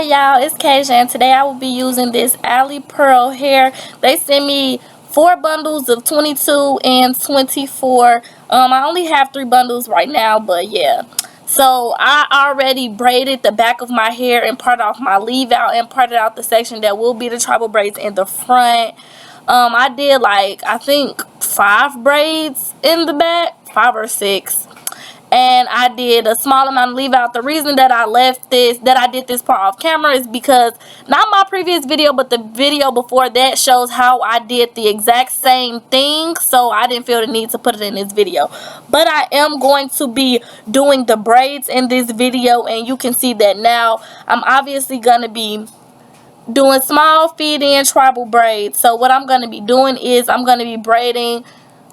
Hey y'all, it's Kasia, and today I will be using this AliPearl hair. They sent me 4 bundles of 22 and 24. I only have 3 bundles right now, but yeah. So I already braided the back of my hair and parted off my leave out and parted out the section that will be the tribal braids in the front. I did I think 5 braids in the back, 5 or 6. And I did a small amount of leave out. The reason that I did this part off camera is because not my previous video, but the video before that shows how I did the exact same thing, so I didn't feel the need to put it in this video. But I am going to be doing the braids in this video, and you can see that now. I'm obviously gonna be doing small feed-in tribal braids. So what I'm gonna be doing is I'm gonna be braiding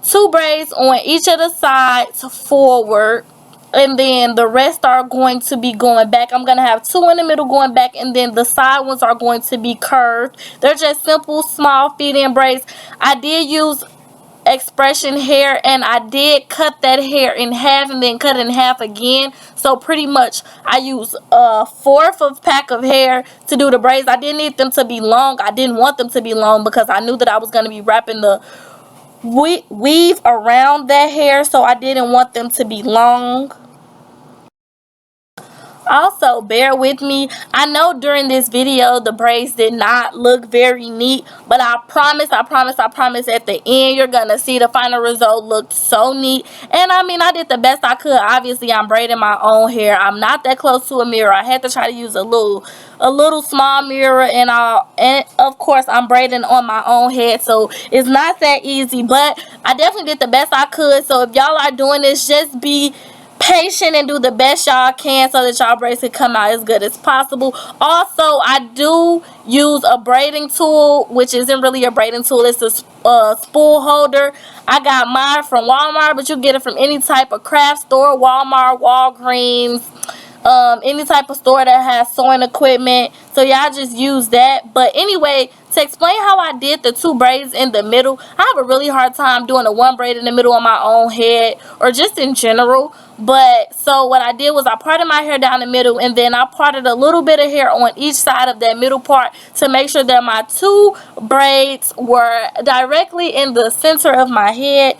2 braids on each of the sides forward, and then the rest are going to be going back. I'm going to have 2 in the middle going back, and then the side ones are going to be curved. They're just simple small feed-in braids. I did use expression hair, and I did cut that hair in half and then cut it in half again. So pretty much I used a 1/4 of pack of hair to do the braids. I didn't need them to be long. I didn't want them to be long because I knew that I was going to be wrapping the weave around that hair, so I didn't want them to be long. Also, bear with me. I know during this video the braids did not look very neat, but I promise at the end you're gonna see the final result looked so neat. And I mean, I did the best I could. Obviously, I'm braiding my own hair. I'm not that close to a mirror. I had to try to use a little small mirror, and of course I'm braiding on my own head, so it's not that easy, but I definitely did the best I could. So if y'all are doing this, just be patient and do the best y'all can so that y'all braids can come out as good as possible. Also, I do use a braiding tool, which isn't really a braiding tool. It's a spool holder. I got mine from Walmart, but you get it from any type of craft store, Walmart, Walgreens, any type of store that has sewing equipment. So y'all just use that. But anyway, to explain how I did the 2 braids in the middle, I have a really hard time doing a 1 braid in the middle on my own head, or just in general. But so what I did was I parted my hair down the middle, and then I parted a little bit of hair on each side of that middle part to make sure that my 2 braids were directly in the center of my head.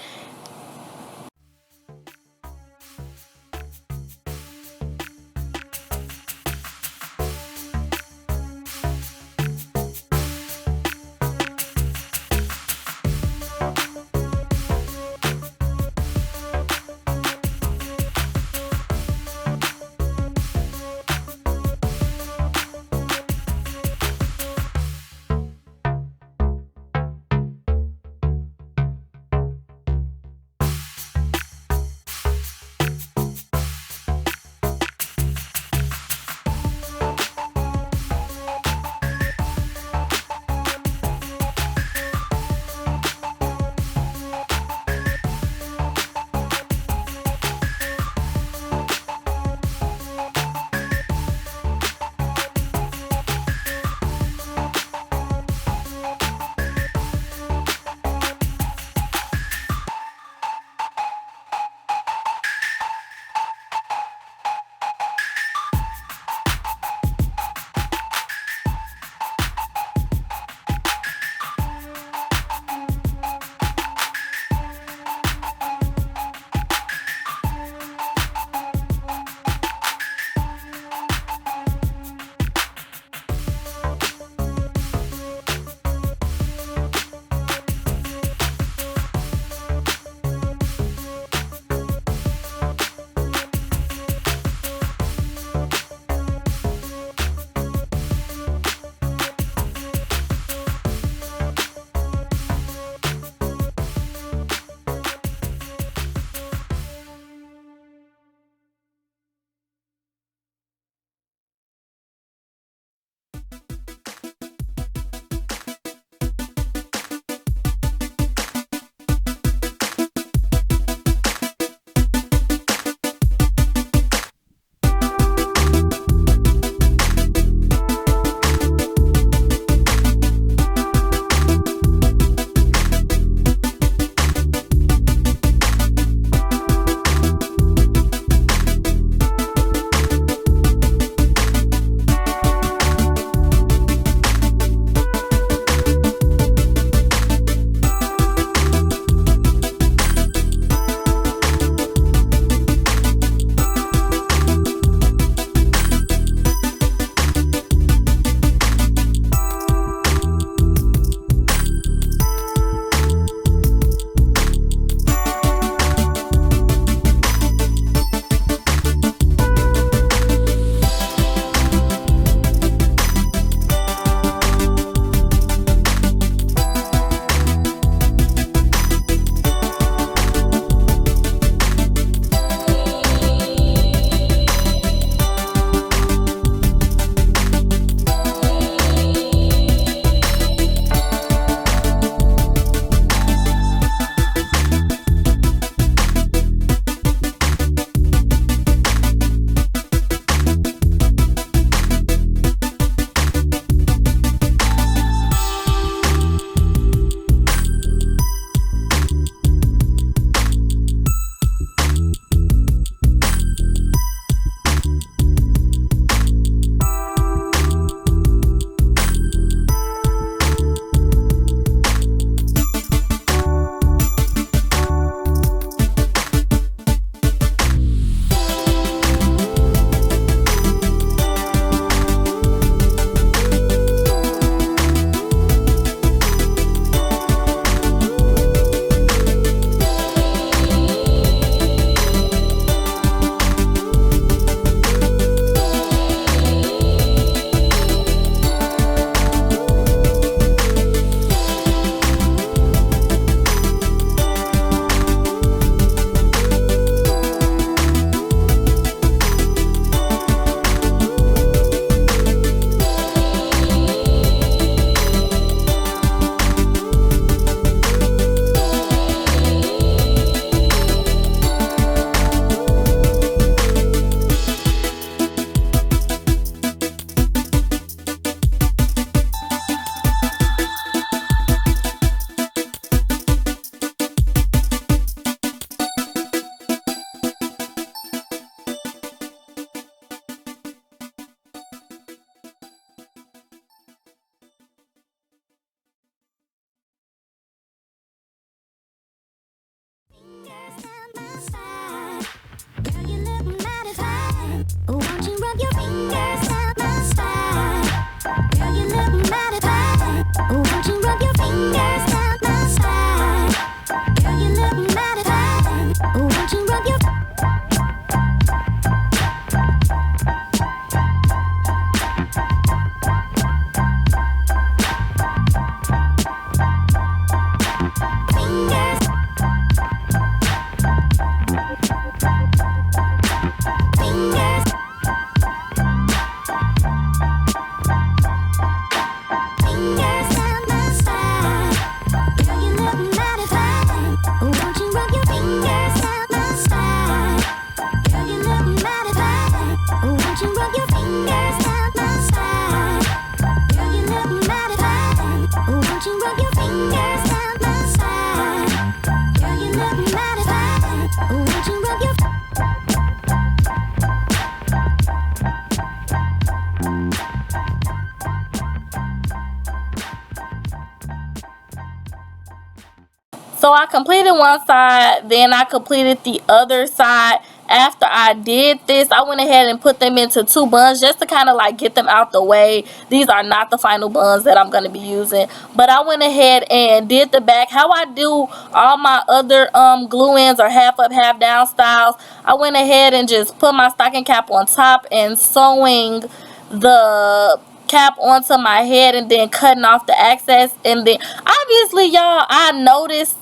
So I completed one side, then I completed the other side. After I did this, I went ahead and put them into 2 buns just to kind of like get them out the way. These are not the final buns that I'm going to be using, but I went ahead and did the back how I do all my other glue-ins or half up half down styles. I went ahead and just put my stocking cap on top and sewing the cap onto my head and then cutting off the excess. And then obviously, y'all, I noticed,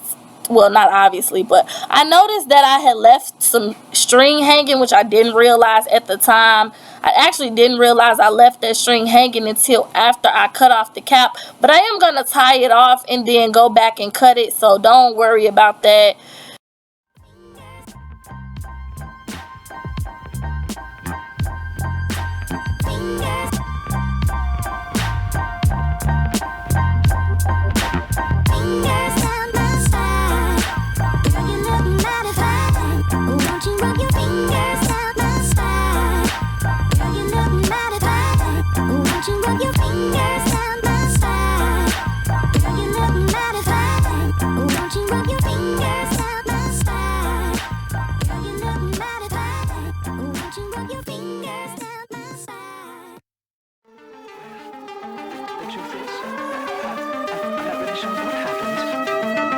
well, not obviously, but I noticed that I had left some string hanging, which I didn't realize at the time. I actually didn't realize I left that string hanging until after I cut off the cap, but I am going to tie it off and then go back and cut it, so don't worry about that.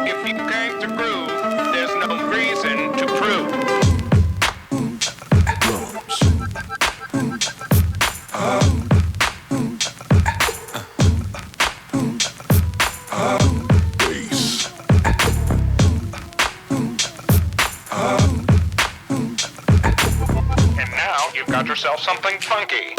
If you came to prove, there's no reason to prove. And now you've got yourself something funky.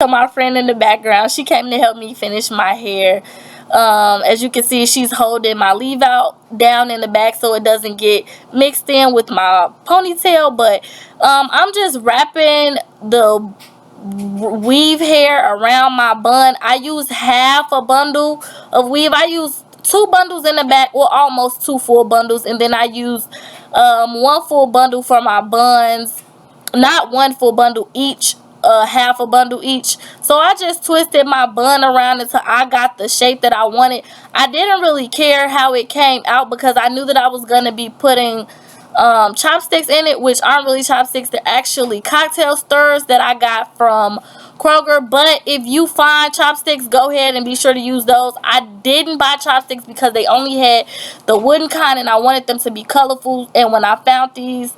So my friend in the background, she came to help me finish my hair. As you can see, she's holding my leave out down in the back so it doesn't get mixed in with my ponytail. But I'm just wrapping the weave hair around my bun. I use half a bundle of weave. I use 2 bundles in the back, well, almost 2 full bundles, and then I use 1 full bundle for my buns. Not 1 full bundle each, half a bundle each. So I just twisted my bun around until I got the shape that I wanted. I didn't really care how it came out because I knew that I was going to be putting chopsticks in it, which aren't really chopsticks. They're actually cocktail stirrers that I got from Kroger. But if you find chopsticks, go ahead and be sure to use those. I didn't buy chopsticks because they only had the wooden kind and I wanted them to be colorful. And when I found these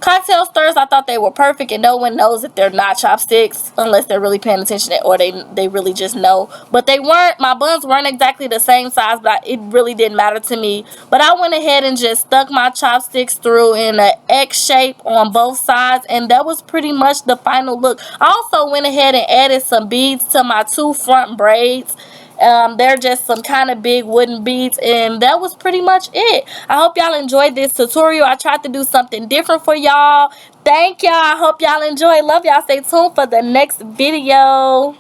cocktail stirrers, I thought they were perfect, and no one knows that they're not chopsticks unless they're really paying attention, or they really just know. But they weren't, my buns weren't exactly the same size, but it really didn't matter to me. But I went ahead and just stuck my chopsticks through in an X shape on both sides, and that was pretty much the final look. I also went ahead and added some beads to my 2 front braids. They're just some kind of big wooden beads, and that was pretty much it. I hope y'all enjoyed this tutorial. I tried to do something different for y'all. Thank y'all. I hope y'all enjoy. Love y'all. Stay tuned for the next video.